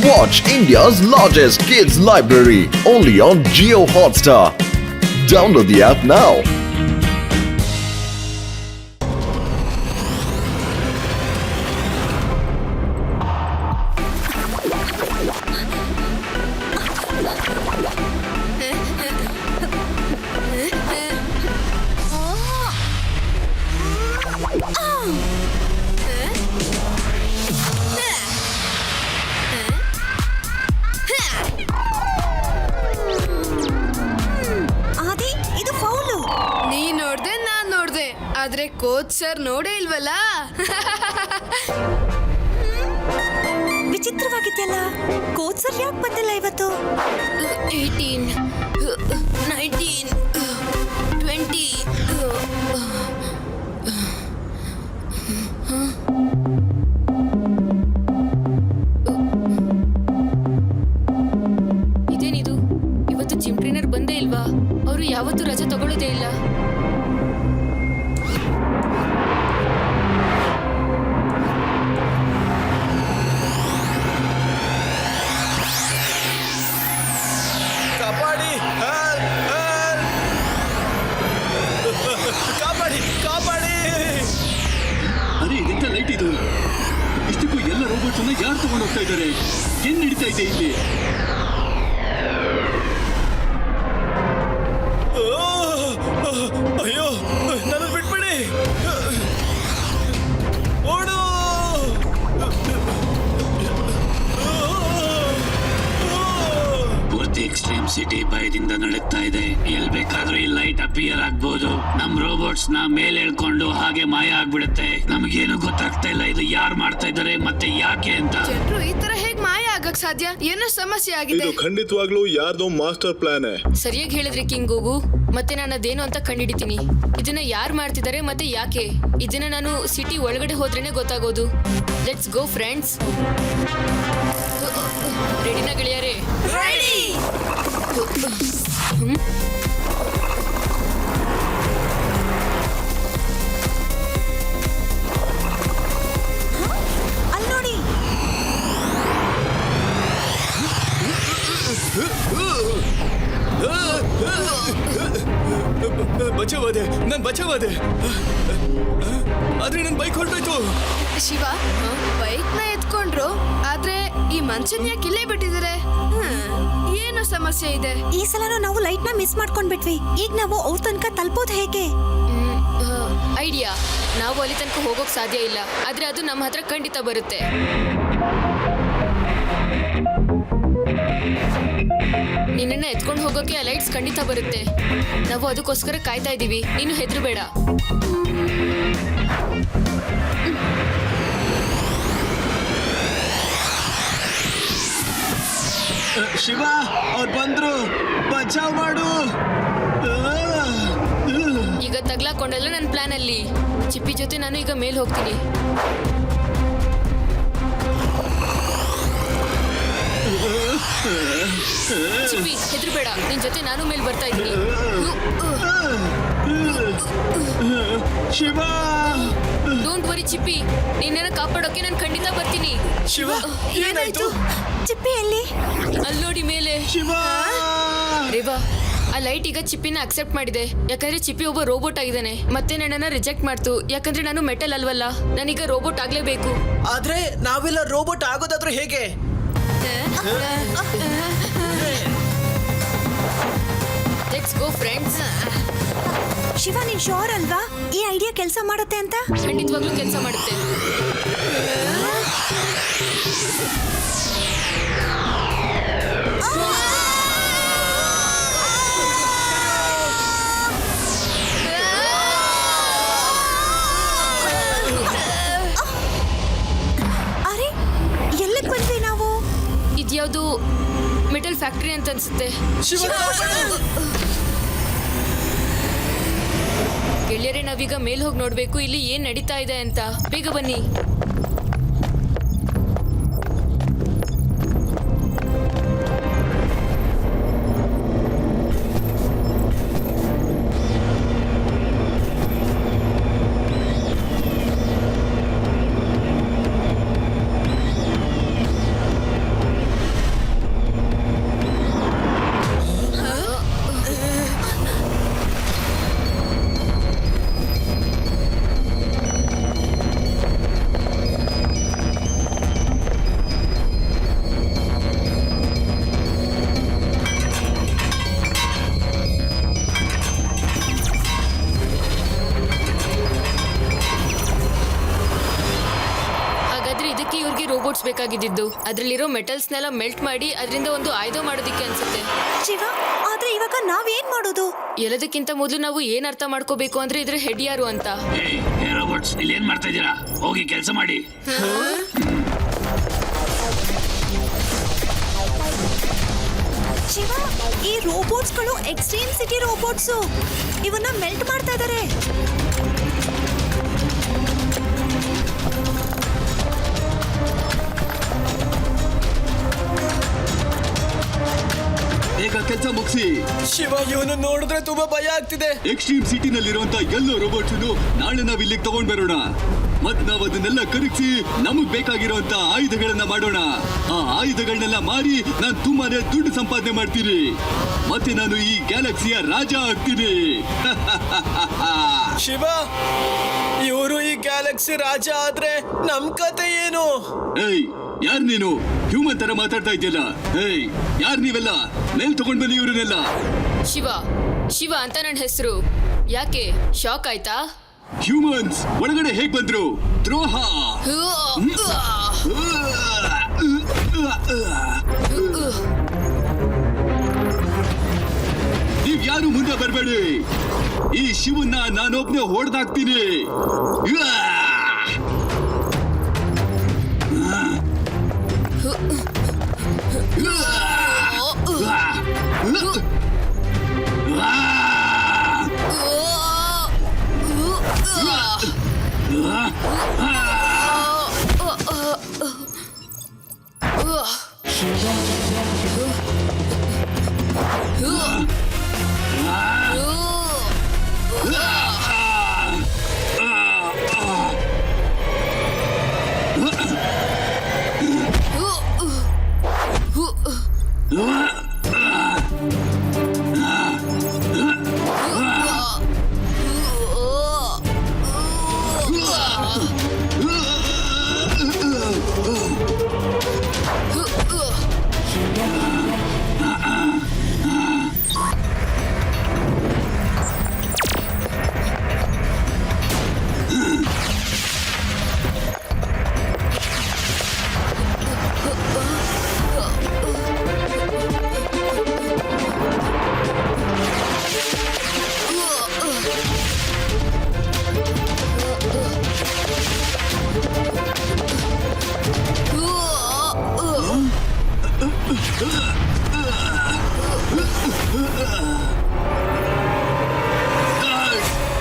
Watch India's largest kids library only on Jio Hotstar. Download the app now. ಆದ್ರೆ coach sir ನೋಡೇ ಇಲ್ವಲ್ಲ. ವಿಚಿತ್ರವಾಗಿದೆಯಲ್ಲ, coach sir ಯಾಕೆ ಬಂದಿಲ್ಲ ಇವತ್ತು? 18 19 20 ಇದೇನಿದು? ಇವತ್ತು ಜಿಮ್ ಟ್ರೈನರ್ ಬಂದೇ ಇಲ್ವಾ? ಅವರು ಯಾವತ್ತೂ ರಜೆ ತಗೊಳ್ಳೋದೇ ಇಲ್ಲ. ಲೈಟ್ ಇದು ಇಷ್ಟಕ್ಕೂ ಎಲ್ಲ ರೋಬೋಟ್ಸ್ ಅನ್ನ ಯಾರು ತಗೊಂಡು ಹೋಗ್ತಾ ಇದ್ದಾರೆ? ಏನ್ ನಡೀತಾ ಇದೆ ಇಲ್ಲಿ? ಅಯ್ಯೋ, ನನ್ನ ಬಿಟ್ಬಿಡಿ. ಓಡು. ಪೂರ್ತಿ ಎಕ್ಸ್ಟ್ರೀಮ್ ಸಿಟಿ ಭಯದಿಂದ ನಡೀತಾ ಇದೆ. ಎಲ್ ಬೇಕಾದ್ರೂ ಈ ಲೈಟ್ ಅಪಿಯರ್ ಆಗ್ಬೋದು. ನಮ್ ರೋಬೋಟ್ಸ್ ನ ಮೇಲೆ ಎಳ್ಕೊಂಡು ಹಾಗೆ ಮಾಯ ಆಗ್ಬಿಡುತ್ತೆ. ನಮಗೇನು ಗೊತ್ತಾಗ್ತಾ ಇಲ್ಲ ಇದು ಯಾರು ಮಾಡ್ತಾ ಇದ್ದಾರೆ ಮತ್ತೆ ಯಾಕೆ ಅಂತ. ಜನರು ಈ ತರ ಹೇಗ್ ಮಾಯ ಆಗಕ್ ಸಾಧ್ಯ? ಏನೋ ಸಮಸ್ಯೆ ಆಗಿದೆ. ಇದು ಖಂಡಿತವಾಗ್ಲೂ ಯಾರ್ದೋ ಮಾಸ್ಟರ್ ಪ್ಲಾನ್. ಸರಿಯಾಗಿ ಹೇಳಿದ್ರಿ ಕಿಂಗ್ ಗೋಗು. ಮತ್ತೆ ನಾನು ಅದೇನು ಅಂತ ಕಂಡಿಡಿತೀನಿ. ಇದನ್ನ ಯಾರು ಮಾಡ್ತಿದ್ದಾರೆ ಮತ್ತೆ ಯಾಕೆ? ಇದನ್ನ ನಾನು ಸಿಟಿ ಒಳಗಡೆ ಹೋದ್ರೇನೆ ಗೊತ್ತಾಗೋದು. Let's go friends. ರೆಡಿನಾ ಗೆಳೆಯರೇ? ರೆಡಿ. ಅಲ್ಲಿ ನೋಡಿ. ಬಚಾವಾದೆ, ನಾನು ಬಚಾವಾದೆ. ಆದ್ರೆ ನನ್ ಬೈಕ್ ಹೊರಟೋಯ್ತು. ಶಿವ, ಬೈಕ್ ನ ಎತ್ಕೊಂಡ್ರು, ಆದ್ರೆ ಈ ಮನುಷ್ಯನ್ ಯಾಕೆ ಇಲ್ಲೇ ಬಿಟ್ಟಿದ್ದಾರೆ? ಏನು ಸಮಸ್ಯೆ ಇದೆ? ಈ ಸಲ ನಾವು ಲೈಟ್ ನ ಮಿಸ್ ಮಾಡ್ಕೊಂಡ್ಬಿಟ್ವಿ. ಈಗ ನಾವು ಅವ್ರ ತನಕ ತಲುಪೋದು ಹೇಗೆ? ಐಡಿಯಾ. ನಾವು ಅಲ್ಲಿ ತನಕ ಹೋಗೋಕ್ ಸಾಧ್ಯ ಇಲ್ಲ, ಆದ್ರೆ ಅದು ನಮ್ಮ ಹತ್ರ ಖಂಡಿತ ಬರುತ್ತೆ. ನಿನ್ನನ್ನ ಎತ್ಕೊಂಡು ಹೋಗೋಕೆ ಆ ಲೈಟ್ಸ್ ಖಂಡಿತ ಬರುತ್ತೆ. ನಾವು ಅದಕ್ಕೋಸ್ಕರ ಕಾಯ್ತಾ ಇದೀವಿ. ನೀನು ಹೆದರಬೇಡ. ಶಿವ, ಅವ್ರು ಬಂದ್ರು, ಬಚಾವ್ ಮಾಡು. ಈಗ ತಗ್ಲಾಕೊಂಡಲ್ಲ ನನ್ನ ಪ್ಲಾನ್ ಅಲ್ಲಿ. ಚಿಪ್ಪಿ ಜೊತೆ ನಾನು ಈಗ ಮೇಲ್ ಹೋಗ್ತೀನಿ. ಚಿಪ್ಪಿ, ಹೆದರ್ಬೇಡ. ನಿನ್ ಜೊತೆ ನಾನು ಮೇಲ್ ಬರ್ತಾ ಇದ್ದೀನಿ. ಶಿವ, ಡೋಂಟ್ ವರಿ ಚಿಪ್ಪಿ, ನಿನ್ನ ಕಾಪಾಡೋಕೆ ನಾನು ಖಂಡಿತ ಬರ್ತೀನಿ. ಶಿವ, ಏನಾಯ್ತು? ಚಿಪ್ಪಿ ಎಲ್ಲಿ? ಅಲ್ಲಿ ನೋಡಿ ಮೇಲೆ. ಶಿವ. ರೇವಾ, ಆ ಲೈಟ್ ಈಗ ಚಿಪ್ಪಿನ ಅಕ್ಸೆಪ್ಟ್ ಮಾಡಿದೆ. ಯಾಕಂದ್ರೆ ಚಿಪ್ಪಿ ಒಬ್ಬ ರೋಬೋಟ್ ಆಗಿದ್ದಾನೆ. ಮತ್ತೆ ನನ್ನನ್ನ ರಿಜೆಕ್ಟ್ ಮಾಡ್ತು. ಯಾಕಂದ್ರೆ ನಾನು ಮೆಟಲ್ ಅಲ್ವಲ್ಲ. ನಾನೀಗ ರೋಬೋಟ್ ಆಗ್ಲೇಬೇಕು. ಆದ್ರೆ ನಾವೆಲ್ಲ ರೋಬೋಟ್ ಆಗೋದಾದ್ರೂ ಹೇಗೆ? Let's go friends. ಶಿವ, ನೀನ್ ಶೋರ್ ಅಲ್ವಾ ಈ ಐಡಿಯಾ ಕೆಲಸ ಮಾಡುತ್ತೆ ಅಂತ? ಖಂಡಿತವಾಗ್ಲೂ ಕೆಲಸ ಮಾಡುತ್ತೆ. ಅರೆ, ಎಲ್ಲಿಗೆ ಬಂದ್ವಿ ನಾವು? ಇದ್ಯಾವುದು ಮೆಟಲ್ ಫ್ಯಾಕ್ಟರಿ ಅಂತ ಅನ್ಸುತ್ತೆ. ಗೆಳೆಯರೇ, ನಾವೀಗ ಮೇಲ್ ಹೋಗಿ ನೋಡ್ಬೇಕು ಇಲ್ಲಿ ಏನ್ ನಡೀತಾ ಇದೆ ಅಂತ. ಬೇಗ ಬನ್ನಿ. ಬೇಕಾಗಿದ್ದು ಅದ್ರಲ್ಲಿರೋ ಮೆಟಲ್ಸ್ನೆಲ್ಲ ಮೆಲ್ಟ್ ಮಾಡಿ ಅದರಿಂದ ಒಂದು ಆಯುಧ ಮಾಡೋದಿಕ್ಕೆ ಅನ್ಸುತ್ತೆ. ಶಿವ, ಆದ್ರೆ ಇವಾಗ ನಾವೇನ್ ಮಾಡೋದು? ಎಲ್ಲದಕ್ಕಿಂತ ಮೊದಲು ನಾವು ಏನ್ ಅರ್ಥ ಮಾಡ್ಕೋಬೇಕು ಅಂದ್ರೆ ಇದ್ರ ಹೆಡ್ ಯಾರು ಅಂತ. ಏ ರೋಬೋಟ್ಸ್, ಇಲ್ಲಿ ಏನ್ ಮಾಡ್ತಾ ಇದ್ದೀರಾ? ಹೋಗಿ ಕೆಲಸ ಮಾಡಿ. ಶಿವ, ಈ ರೋಬೋಟ್ಸ್ಗಳು ಎಕ್ಸ್ಟ್ರೀಮ್ ಸಿಟಿ ರೋಬೋಟ್ಸು. ಇವನ್ನ ಮೆಲ್ಟ್ ಮಾಡ್ತಾ ಇದಾರೆ. ಬೇಗ ಕೆಲಸ ಮುಗಿಸಿ. ಶಿವ, ಇವನು ನೋಡಿದ್ರೆ ತುಂಬಾ ಭಯ ಆಗ್ತಿದೆ. ಎಕ್ಸ್ಟ್ರೀಮ್ ಸಿಟಿನಲ್ಲಿರುವಂತ ಎಲ್ಲೋ ರೋಬೋಟ್ಸ್ ನಾಳೆ ನಾವ್ ಇಲ್ಲಿಗೆ ತಗೊಂಡ್ ಬರೋಣ. ಮತ್ ನಾವ್ ಅದನ್ನೆಲ್ಲ ಕರಗಿಸಿ ನಮಗ್ ಬೇಕಾಗಿರುವಂತ ಆಯುಧಗಳನ್ನ ಮಾಡೋಣ. ಆ ಆಯುಧಗಳನ್ನೆಲ್ಲ ಮಾರಿ ನಾನ್ ತುಂಬಾನೇ ದುಡ್ಡು ಸಂಪಾದನೆ ಮಾಡ್ತೀನಿ. ಮತ್ತೆ ನಾನು ಈ ಗ್ಯಾಲಕ್ಸಿಯ ರಾಜ ಆಗ್ತೀನಿ. ಶಿವ, ಇವರು ಈ ಗ್ಯಾಲಕ್ಸಿ ರಾಜ ಆದ್ರೆ ನಮ್ ಕತೆ ಏನು? ಏಯ್, ಯಾರ್ ನೀನು? ಹ್ಯೂಮನ್ ತರ ಮಾತಾಡ್ತಾ ಇದ್ಯಲ್ಲ. ಏಯ್, ಯಾರ್ ನೀವೆಲ್ಲ? ಮೇಲ್ ತಗೊಂಡ್ ಬನ್ನಿ ಇವ್ರನ್ನೆಲ್ಲ. ಶಿವ ಶಿವ ಅಂತ ನನ್ನ ಹೆಸರು. ಯಾಕೆ ಶಾಕ್ ಆಯ್ತಾ? ಹ್ಯೂಮನ್ಸ್ ಒಳಗಡೆ ಹೇಗ್ ಬಂದ್ರು? ದ್ರೋಹ. ನೀವ್ ಯಾರು ಮುಂದೆ ಬರ್ಬೇಡಿ. ಈ ಶಿವನ್ನ ನಾನೊಬ್ನೇ ಹೊಡೆದಾಕ್ತೀನಿ.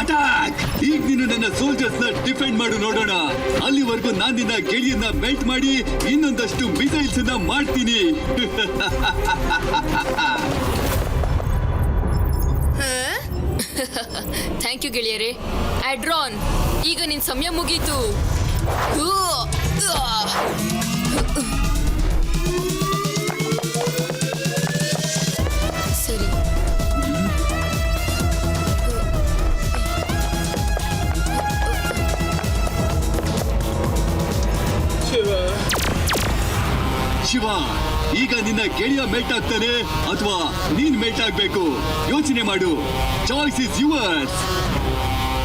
ಅಟ್ಯಾಕ್! ಈಗ ನೀನು ನನ್ನ ಸೋಲ್ಜರ್ಸ್ ನ ಡಿಫೆಂಡ್ ಮಾಡು ನೋಡೋಣ. ಅಲ್ಲಿವರೆಗೂ ನಾನು ನಿನ್ನ ಗೆಳೆಯನ್ನ ಮೆಲ್ಟ್ ಮಾಡಿ ಇನ್ನೊಂದಷ್ಟು ಮಿಸೈಲ್ಸ್ ನ ಮಾಡ್ತೀನಿ. ಥ್ಯಾಂಕ್ ಯು ಗೆಳೆಯರೇ. ಆಡ್ರಾನ್, ಈಗ ನಿನ್ ಸಮಯ ಮುಗೀತು. ಸರಿ, ಶಿವ, ಈಗ ನಿನ್ನ ಗೆಳೆಯ ಮೆಲ್ಟ್ ಆಗ್ತಾನೆ ಅಥವಾ ನೀನ್ ಮೆಲ್ಟ್ ಆಗ್ಬೇಕು? ಯೋಚನೆ ಮಾಡು. Choice is yours.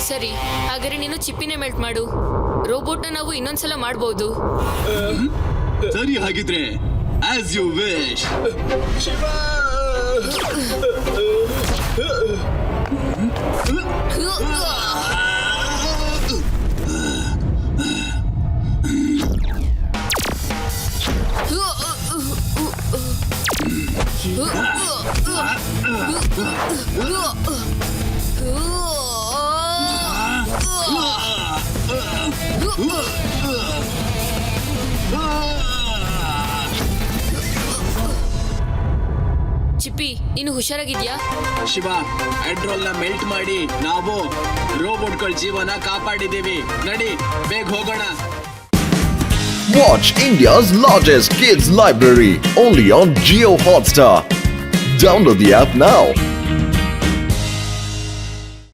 ಸರಿ, ಹಾಗಾದ್ರೆ ನೀನು ಚಿಪ್ಪಿನೇ ಮೆಲ್ಟ್ ಮಾಡು. ರೋಬೋಟ್ನ ನಾವು ಇನ್ನೊಂದ್ಸಲ ಮಾಡ್ಬೋದು. ಸರಿ, ಹಾಗಿದ್ರೆ ಆಸ್ ಯು ವಿಶ್. ಶಿವ, ಚಿಪ್ಪಿ, ನೀನು ಹುಷಾರಾಗಿದ್ಯಾ? ಶಿವ, ಹೈಡ್ರೋಲ್ ನ ಮೆಲ್ಟ್ ಮಾಡಿ ನಾವು ರೋಬೋಟ್ಗಳ ಜೀವನ ಕಾಪಾಡಿದೀವಿ. ನಡಿ, ಬೇಗ ಹೋಗೋಣ. Watch India's largest kids library only on Jio Hotstar. Download the app now.